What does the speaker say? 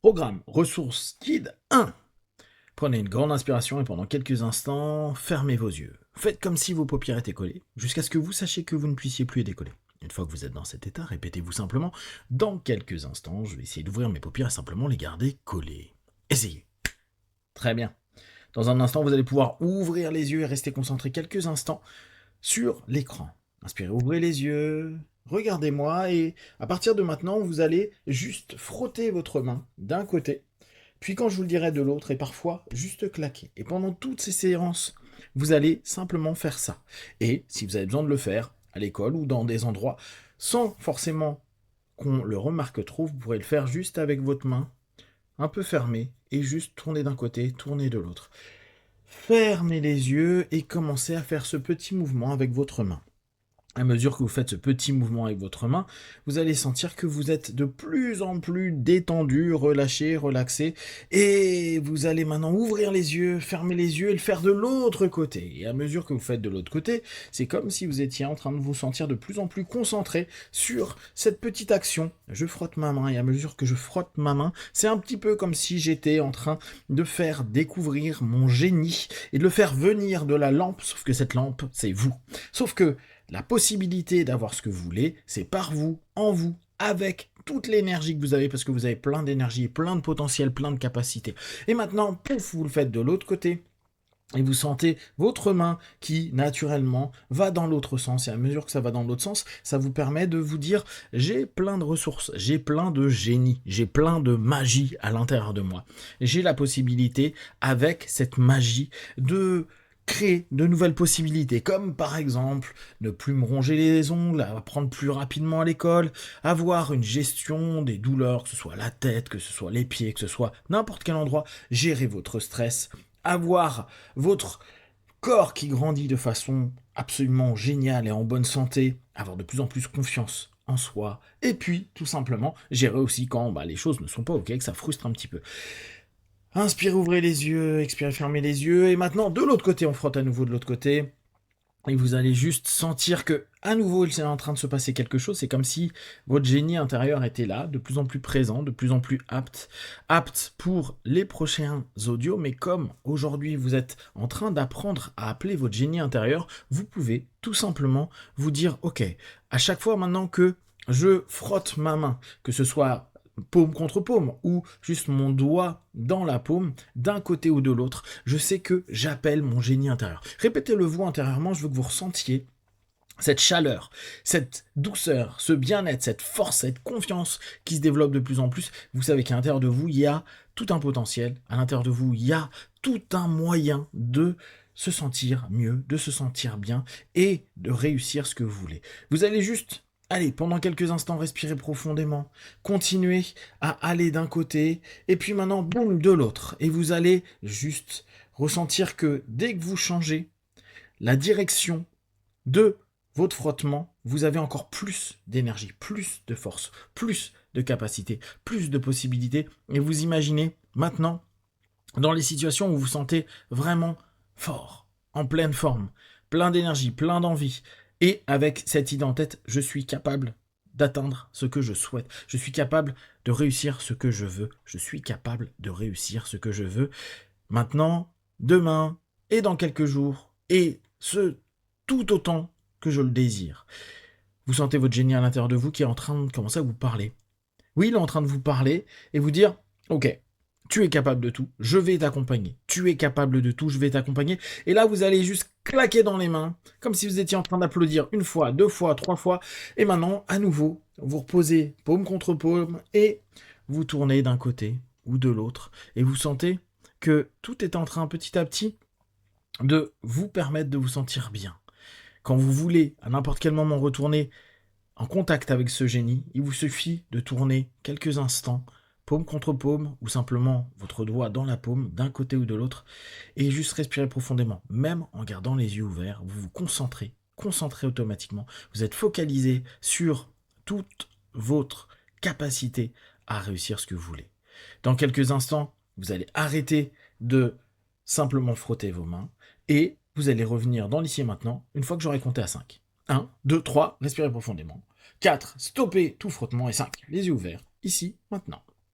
Programme ressources guide 1. Prenez une grande inspiration et pendant quelques instants, fermez vos yeux. Faites comme si vos paupières étaient collées, jusqu'à ce que vous sachiez que vous ne puissiez plus les décoller. Une fois que vous êtes dans cet état, répétez-vous simplement, dans quelques instants, je vais essayer d'ouvrir mes paupières et simplement les garder collées. Essayez. Très bien. Dans un instant, vous allez pouvoir ouvrir les yeux et rester concentré quelques instants sur l'écran. Inspirez, ouvrez les yeux, regardez-moi et à partir de maintenant, vous allez juste frotter votre main d'un côté, puis quand je vous le dirai de l'autre et parfois juste claquer. Et pendant toutes ces séances, vous allez simplement faire ça. Et si vous avez besoin de le faire à l'école ou dans des endroits sans forcément qu'on le remarque trop, vous pourrez le faire juste avec votre main un peu fermée et juste tourner d'un côté, tourner de l'autre. Fermez les yeux et commencez à faire ce petit mouvement avec votre main. À mesure que vous faites ce petit mouvement avec votre main, vous allez sentir que vous êtes de plus en plus détendu, relâché, relaxé, et vous allez maintenant ouvrir les yeux, fermer les yeux et le faire de l'autre côté. Et à mesure que vous faites de l'autre côté, c'est comme si vous étiez en train de vous sentir de plus en plus concentré sur cette petite action. Je frotte ma main, et à mesure que je frotte ma main, c'est un petit peu comme si j'étais en train de faire découvrir mon génie et de le faire venir de la lampe, sauf que cette lampe, c'est vous. Sauf que la possibilité d'avoir ce que vous voulez, c'est par vous, en vous, avec toute l'énergie que vous avez, parce que vous avez plein d'énergie, plein de potentiel, plein de capacités. Et maintenant, pouf, vous le faites de l'autre côté, et vous sentez votre main qui, naturellement, va dans l'autre sens. Et à mesure que ça va dans l'autre sens, ça vous permet de vous dire, j'ai plein de ressources, j'ai plein de génie, j'ai plein de magie à l'intérieur de moi. J'ai la possibilité, avec cette magie, de créer de nouvelles possibilités, comme par exemple ne plus me ronger les ongles, apprendre plus rapidement à l'école, avoir une gestion des douleurs, que ce soit la tête, que ce soit les pieds, que ce soit n'importe quel endroit, gérer votre stress, avoir votre corps qui grandit de façon absolument géniale et en bonne santé, avoir de plus en plus confiance en soi, et puis tout simplement gérer aussi quand les choses ne sont pas ok, que ça frustre un petit peu. Inspirez, ouvrez les yeux, expirez, fermez les yeux. Et maintenant, de l'autre côté, on frotte à nouveau de l'autre côté. Et vous allez juste sentir que, à nouveau, il est en train de se passer quelque chose. C'est comme si votre génie intérieur était là, de plus en plus présent, de plus en plus apte pour les prochains audios. Mais comme aujourd'hui, vous êtes en train d'apprendre à appeler votre génie intérieur, vous pouvez tout simplement vous dire, ok, à chaque fois maintenant que je frotte ma main, que ce soit paume contre paume, ou juste mon doigt dans la paume, d'un côté ou de l'autre, je sais que j'appelle mon génie intérieur. Répétez-le vous intérieurement, je veux que vous ressentiez cette chaleur, cette douceur, ce bien-être, cette force, cette confiance qui se développe de plus en plus. Vous savez qu'à l'intérieur de vous, il y a tout un potentiel, à l'intérieur de vous, il y a tout un moyen de se sentir mieux, de se sentir bien et de réussir ce que vous voulez. Vous allez juste allez, pendant quelques instants, respirez profondément. Continuez à aller d'un côté, et puis maintenant, boum, de l'autre. Et vous allez juste ressentir que dès que vous changez la direction de votre frottement, vous avez encore plus d'énergie, plus de force, plus de capacité, plus de possibilités. Et vous imaginez maintenant, dans les situations où vous vous sentez vraiment fort, en pleine forme, plein d'énergie, plein d'envie, et avec cette idée en tête, je suis capable d'atteindre ce que je souhaite, je suis capable de réussir ce que je veux, je suis capable de réussir ce que je veux, maintenant, demain, et dans quelques jours, et ce tout autant que je le désire. Vous sentez votre génie à l'intérieur de vous qui est en train de commencer à vous parler. Oui, il est en train de vous parler et vous dire, ok, tu es capable de tout, je vais t'accompagner. Tu es capable de tout, je vais t'accompagner. Et là, vous allez juste claquer dans les mains, comme si vous étiez en train d'applaudir une fois, deux fois, trois fois. Et maintenant, à nouveau, vous reposez paume contre paume et vous tournez d'un côté ou de l'autre. Et vous sentez que tout est en train petit à petit de vous permettre de vous sentir bien. Quand vous voulez, à n'importe quel moment, retourner en contact avec ce génie, il vous suffit de tourner quelques instants, paume contre paume, ou simplement votre doigt dans la paume, d'un côté ou de l'autre, et juste respirer profondément. Même en gardant les yeux ouverts, vous vous concentrez automatiquement. Vous êtes focalisé sur toute votre capacité à réussir ce que vous voulez. Dans quelques instants, vous allez arrêter de simplement frotter vos mains, et vous allez revenir dans l'ici et maintenant, une fois que j'aurai compté à 5. 1, 2, 3, respirez profondément. 4, stoppez tout frottement. Et 5, les yeux ouverts, ici, maintenant.